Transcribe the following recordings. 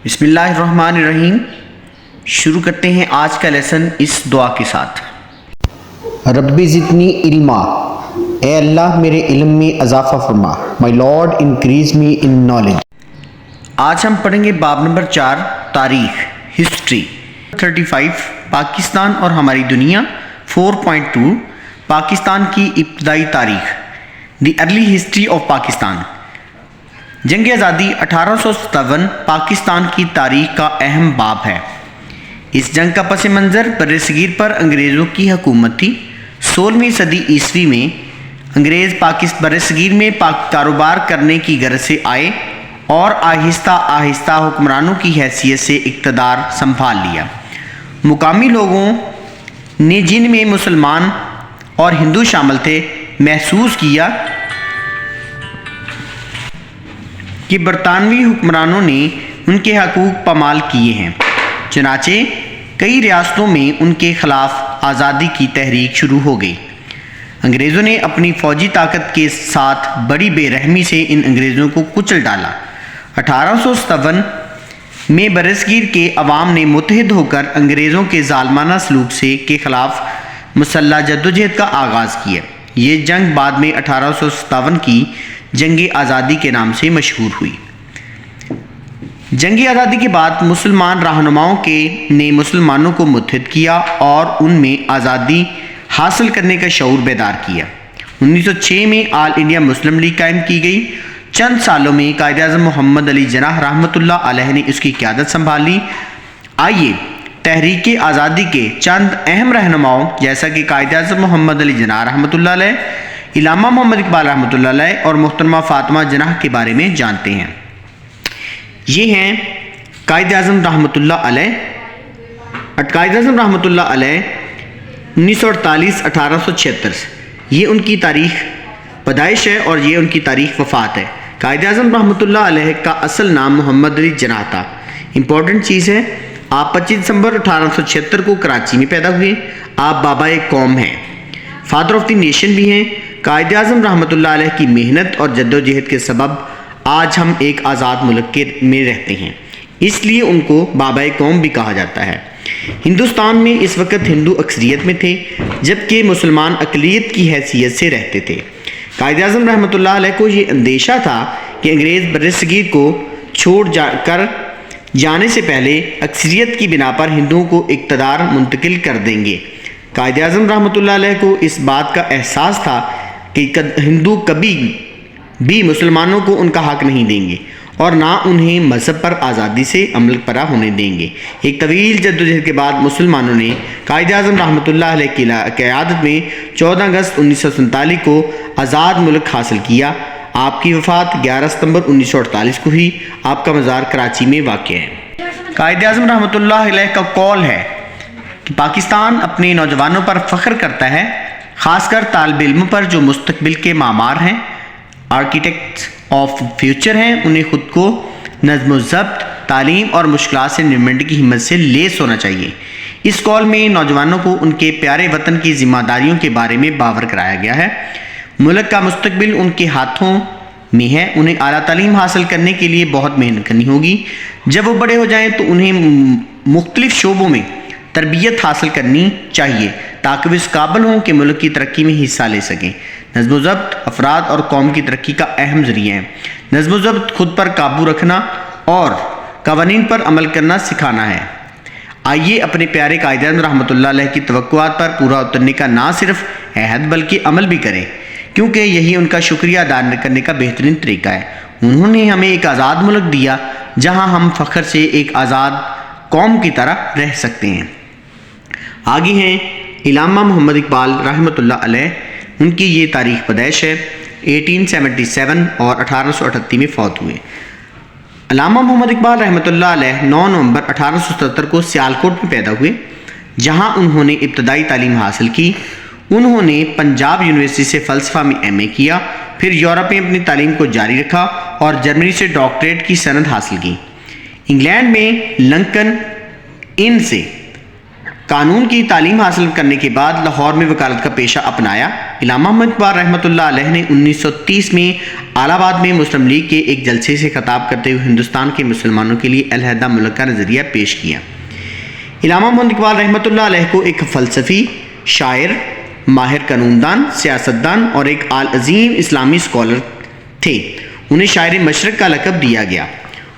بسم اللہ الرحمن الرحیم۔ شروع کرتے ہیں آج کا لیسن اس دعا کے ساتھ۔ ربی زدنی علما، اے اللہ میرے علم میں اضافہ فرما۔ My lord increase me in knowledge. آج ہم پڑھیں گے باب نمبر 4، تاریخ، ہسٹری۔ 35 پاکستان اور ہماری دنیا۔ 4.2 پاکستان کی ابتدائی تاریخ، the early history of Pakistan. جنگ آزادی 1857 پاکستان کی تاریخ کا اہم باب ہے۔ اس جنگ کا پس منظر برصغیر پر انگریزوں کی حکومت تھی۔ 16ویں صدی عیسوی میں انگریز برصغیر میں کاروبار کرنے کی غرض سے آئے اور آہستہ آہستہ حکمرانوں کی حیثیت سے اقتدار سنبھال لیا۔ مقامی لوگوں نے، جن میں مسلمان اور ہندو شامل تھے، محسوس کیا کہ برطانوی حکمرانوں نے ان کے حقوق پامال کیے ہیں، چنانچہ کئی ریاستوں میں ان کے خلاف آزادی کی تحریک شروع ہو گئی۔ انگریزوں نے اپنی فوجی طاقت کے ساتھ بڑی بے رحمی سے ان انگریزوں کو کچل ڈالا۔ 1857 میں برصغیر کے عوام نے متحد ہو کر انگریزوں کے ظالمانہ سلوک کے خلاف مسلح جدوجہد کا آغاز کیا۔ یہ جنگ بعد میں 1857 کی جنگ آزادی کے نام سے مشہور ہوئی۔ جنگ آزادی کے بعد مسلمان رہنماؤں نے مسلمانوں کو متحد کیا اور ان میں آزادی حاصل کرنے کا شعور بیدار کیا۔ 1906 میں آل انڈیا مسلم لیگ قائم کی گئی۔ چند سالوں میں قائد اعظم محمد علی جناح رحمۃ اللہ علیہ نے اس کی قیادت سنبھالی۔ آئیے تحریک آزادی کے چند اہم رہنماؤں جیسا کہ قائد اعظم محمد علی جناح رحمۃ اللہ علیہ، علامہ محمد اقبال رحمۃ اللہ علیہ اور محترمہ فاطمہ جناح کے بارے میں جانتے ہیں۔ یہ ہیں قائد اعظم رحمۃ اللہ علیہ۔ قائد اعظم رحمۃ اللہ علیہ 1948-1876، یہ ان کی تاریخ پیدائش ہے اور یہ ان کی تاریخ وفات ہے۔ قائد اعظم رحمۃ اللہ علیہ کا اصل نام محمد علی جناح تھا۔ امپورٹنٹ چیز ہے، آپ 25 دسمبر 1876 کو کراچی میں پیدا ہوئے۔ آپ بابا قوم ہیں، فادر آف دی نیشن بھی ہیں۔ قائد اعظم رحمۃ اللہ علیہ کی محنت اور جدوجہد کے سبب آج ہم ایک آزاد ملک میں رہتے ہیں، اس لیے ان کو بابا قوم بھی کہا جاتا ہے۔ ہندوستان میں اس وقت ہندو اکثریت میں تھے، جبکہ مسلمان اقلیت کی حیثیت سے رہتے تھے۔ قائد اعظم رحمۃ اللہ علیہ کو یہ اندیشہ تھا کہ انگریز برصغیر کو چھوڑ کر جانے سے پہلے اکثریت کی بنا پر ہندوؤں کو اقتدار منتقل کر دیں گے۔ قائد اعظم رحمۃ اللہ علیہ کو اس بات کا احساس تھا کہ ہندو کبھی بھی مسلمانوں کو ان کا حق نہیں دیں گے اور نہ انہیں مذہب پر آزادی سے عمل پیرا ہونے دیں گے۔ ایک طویل جدوجہد کے بعد مسلمانوں نے قائد اعظم رحمۃ اللہ علیہ کی قیادت میں 14 اگست 1947 کو آزاد ملک حاصل کیا۔ آپ کی وفات 11 ستمبر 1948 کو ہوئی۔ آپ کا مزار کراچی میں واقع ہے۔ قائد اعظم رحمۃ اللہ علیہ کا قول ہے کہ پاکستان اپنے نوجوانوں پر فخر کرتا ہے، خاص کر طالب علموں پر جو مستقبل کے معمار ہیں، آرکیٹیکٹس آف فیوچر ہیں۔ انہیں خود کو نظم و ضبط، تعلیم اور مشکلات سے نمٹنے کی ہمت سے لیس ہونا چاہیے۔ اس قول میں نوجوانوں کو ان کے پیارے وطن کی ذمہ داریوں کے بارے میں باور کرایا گیا ہے۔ ملک کا مستقبل ان کے ہاتھوں میں ہے۔ انہیں اعلیٰ تعلیم حاصل کرنے کے لیے بہت محنت کرنی ہوگی۔ جب وہ بڑے ہو جائیں تو انہیں مختلف شعبوں میں تربیت حاصل کرنی چاہیے تاکہ وہ اس قابل ہوں کہ ملک کی ترقی میں حصہ لے سکیں۔ نظم و ضبط افراد اور قوم کی ترقی کا اہم ذریعہ ہے۔ نظم و ضبط خود پر قابو رکھنا اور قوانین پر عمل کرنا سکھانا ہے۔ آئیے اپنے پیارے قائد اعظم رحمۃ اللہ علیہ کی توقعات پر پورا اترنے کا نہ صرف عہد بلکہ عمل بھی کریں، کیونکہ یہی ان کا شکریہ ادا کرنے کا بہترین طریقہ ہے۔ انہوں نے ہمیں ایک آزاد ملک دیا جہاں ہم فخر سے ایک آزاد قوم کی طرح رہ سکتے ہیں۔ آگے ہیں علامہ محمد اقبال رحمۃ اللہ علیہ۔ ان کی یہ تاریخ پیدائش ہے 1877 اور 1838 میں فوت ہوئے۔ علامہ محمد اقبال رحمۃ اللہ علیہ 9 نومبر 1877 کو سیالکوٹ میں پیدا ہوئے، جہاں انہوں نے ابتدائی تعلیم حاصل کی۔ انہوں نے پنجاب یونیورسٹی سے فلسفہ میں ایم اے کیا، پھر یورپ میں اپنی تعلیم کو جاری رکھا اور جرمنی سے ڈاکٹریٹ کی سند حاصل کی۔ انگلینڈ میں لنکن ان سے قانون کی تعلیم حاصل کرنے کے بعد لاہور میں وکالت کا پیشہ اپنایا۔ علامہ محمد اقبال رحمۃ اللہ علیہ نے 1930 میں الہ آباد میں مسلم لیگ کے ایک جلسے سے خطاب کرتے ہوئے ہندوستان کے مسلمانوں کے لیے علیحدہ ملک کا نظریہ پیش کیا۔ علامہ محمد اقبال رحمۃ اللہ علیہ کو ایک فلسفی، شاعر، ماہر قانون دان، سیاستدان اور ایک عظیم اسلامی اسکالر تھے۔ انہیں شاعر مشرق کا لقب دیا گیا۔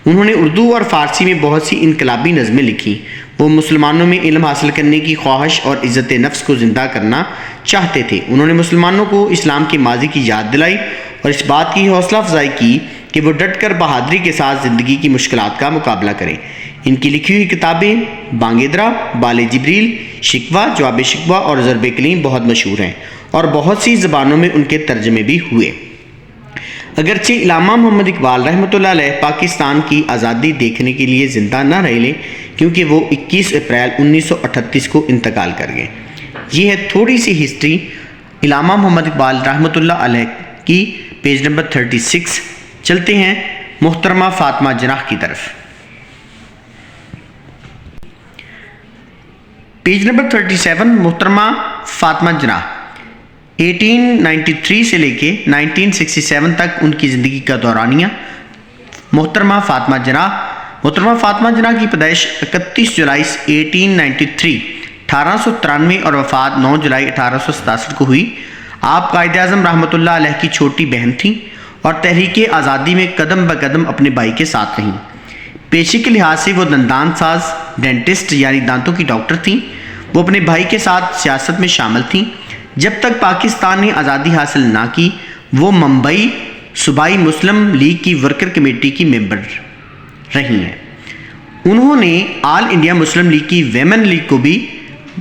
انہوں نے اردو اور فارسی میں بہت سی انقلابی نظمیں لکھی۔ وہ مسلمانوں میں علم حاصل کرنے کی خواہش اور عزت نفس کو زندہ کرنا چاہتے تھے۔ انہوں نے مسلمانوں کو اسلام کے ماضی کی یاد دلائی اور اس بات کی حوصلہ افزائی کی کہ وہ ڈٹ کر بہادری کے ساتھ زندگی کی مشکلات کا مقابلہ کریں۔ ان کی لکھی ہوئی کتابیں بانگ درا، بال جبریل، شکوہ، جواب شکوہ اور ضرب کلیم بہت مشہور ہیں اور بہت سی زبانوں میں ان کے ترجمے بھی ہوئے۔ اگرچہ علامہ محمد اقبال رحمۃ اللہ علیہ پاکستان کی آزادی دیکھنے کے لیے زندہ نہ رہے کیونکہ وہ 21 اپریل 1938 کو انتقال کر گئے۔ یہ ہے تھوڑی سی ہسٹری علامہ محمد اقبال رحمۃ اللہ علیہ کی۔ پیج نمبر 36 چلتے ہیں محترمہ فاطمہ جناح کی طرف۔ پیج نمبر 37 محترمہ فاطمہ جناح 1893 سے لے کے 1967 تک ان کی زندگی کا دورانیہ۔ محترمہ فاطمہ جناح کی پیدائش 31 جولائی 1893 1893 اور وفات 9 جولائی 1867 کو ہوئی۔ آپ قائد اعظم رحمۃ اللہ علیہ کی چھوٹی بہن تھیں اور تحریک آزادی میں قدم بقدم اپنے بھائی کے ساتھ رہیں۔ پیشے کے لحاظ سے وہ دندان ساز، ڈینٹسٹ یعنی دانتوں کی ڈاکٹر تھیں۔ وہ اپنے بھائی کے ساتھ سیاست میں شامل تھیں۔ جب تک پاکستان نے آزادی حاصل نہ کی وہ ممبئی صوبائی مسلم لیگ کی ورکر کمیٹی کی ممبر رہی ہیں۔ انہوں نے آل انڈیا مسلم لیگ کی ویمن لیگ کو بھی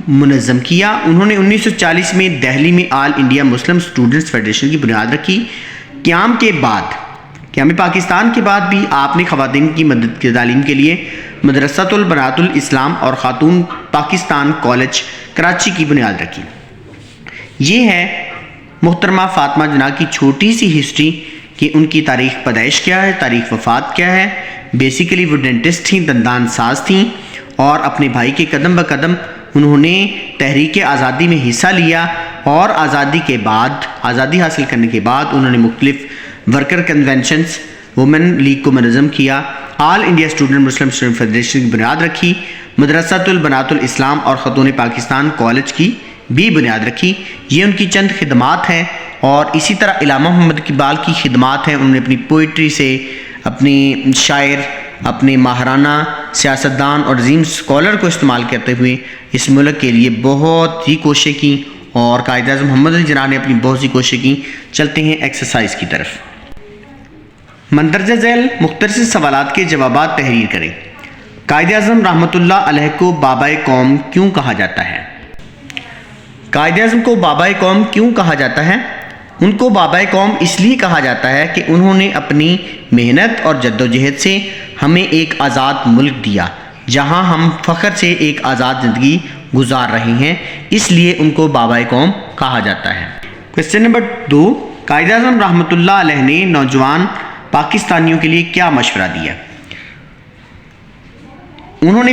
منظم کیا۔ انہوں نے 1940 میں دہلی میں آل انڈیا مسلم اسٹوڈنٹس فیڈریشن کی بنیاد رکھی۔ قیام پاکستان کے بعد بھی آپ نے خواتین کی مدد کی تعلیم کے لیے مدرسۃ البنات الاسلام اور خاتون پاکستان کالج کراچی کی بنیاد رکھی۔ یہ ہے محترمہ فاطمہ جناح کی چھوٹی سی ہسٹری کہ ان کی تاریخ پیدائش کیا ہے، تاریخ وفات کیا ہے۔ بیسیکلی وہ ڈینٹسٹ تھیں، دندان ساز تھیں اور اپنے بھائی کے قدم بقدم انہوں نے تحریک آزادی میں حصہ لیا اور آزادی حاصل کرنے کے بعد انہوں نے مختلف ورکر کنونشنز، وومن لیگ کو منظم کیا، all India student Muslim student federation کی بنیاد رکھی، مدرسۃ البنات الاسلام اور خاتون پاکستان کالج کی بھی بنیاد رکھی۔ یہ ان کی چند خدمات ہیں اور اسی طرح علامہ محمد اقبال کی خدمات ہیں۔ انہوں نے اپنی پوئٹری سے، اپنی شاعر، اپنے ماہرانہ سیاستدان اور عظیم اسکالر کو استعمال کرتے ہوئے اس ملک کے لیے بہت ہی کوششیں کی اور قائد اعظم محمد علی جناح نے اپنی بہت سی کوششیں کی۔ چلتے ہیں ایکسرسائز کی طرف۔ مندرجہ ذیل مختصر سوالات کے جوابات تحریر کریں۔ قائد اعظم رحمۃ اللہ علیہ کو بابائے قوم کیوں کہا جاتا ہے؟ قائد اعظم کو بابائے قوم کیوں کہا جاتا ہے؟ ان کو بابائے قوم اس لیے کہا جاتا ہے کہ انہوں نے اپنی محنت اور جدوجہد سے ہمیں ایک آزاد ملک دیا جہاں ہم فخر سے ایک آزاد زندگی گزار رہے ہیں، اس لیے ان کو بابائے قوم کہا جاتا ہے۔ کوسچن نمبر 2، قائد اعظم رحمۃ اللہ علیہ نے نوجوان پاکستانیوں کے لیے کیا مشورہ دیا؟ انہوں نے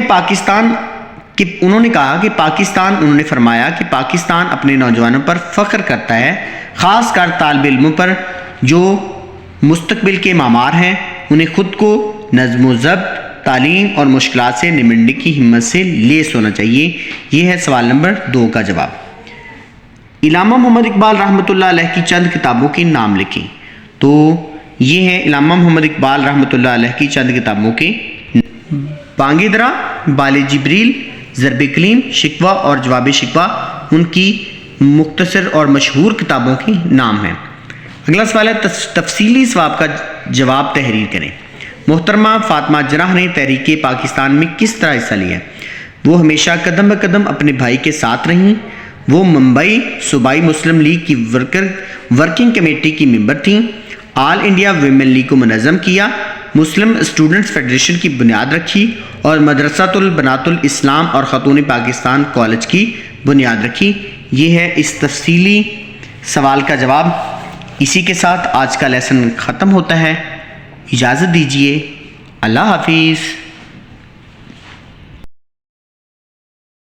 فرمایا کہ پاکستان اپنے نوجوانوں پر فخر کرتا ہے، خاص کر طالب علموں پر جو مستقبل کے معمار ہیں۔ انہیں خود کو نظم و ضبط، تعلیم اور مشکلات سے نمٹنے کی ہمت سے لیس ہونا چاہیے۔ یہ ہے سوال نمبر 2 کا جواب۔ علامہ محمد اقبال رحمۃ اللہ علیہ کی چند کتابوں کے نام لکھیں۔ تو یہ ہے علامہ محمد اقبال رحمۃ اللہ علیہ کی چند کتابوں کے بانگ درا، بال جبریل، ضرب کلیم، شکوہ اور جواب شکوہ ان کی مختصر اور مشہور کتابوں کے نام ہیں۔ اگلا سوال ہے تفصیلی سوال کا جواب تحریر کریں۔ محترمہ فاطمہ جناح نے تحریک پاکستان میں کس طرح حصہ لیا؟ وہ ہمیشہ قدم بقدم اپنے بھائی کے ساتھ رہیں۔ وہ ممبئی صوبائی مسلم لیگ کی ورکنگ کمیٹی کی ممبر تھیں۔ آل انڈیا ویمن لیگ کو منظم کیا، مسلم اسٹوڈنٹس فیڈریشن کی بنیاد رکھی اور مدرسۃ البنات الاسلام اور خاتون پاکستان کالج کی بنیاد رکھی۔ یہ ہے اس تفصیلی سوال کا جواب۔ اسی کے ساتھ آج کا لیسن ختم ہوتا ہے۔ اجازت دیجیے، اللہ حافظ۔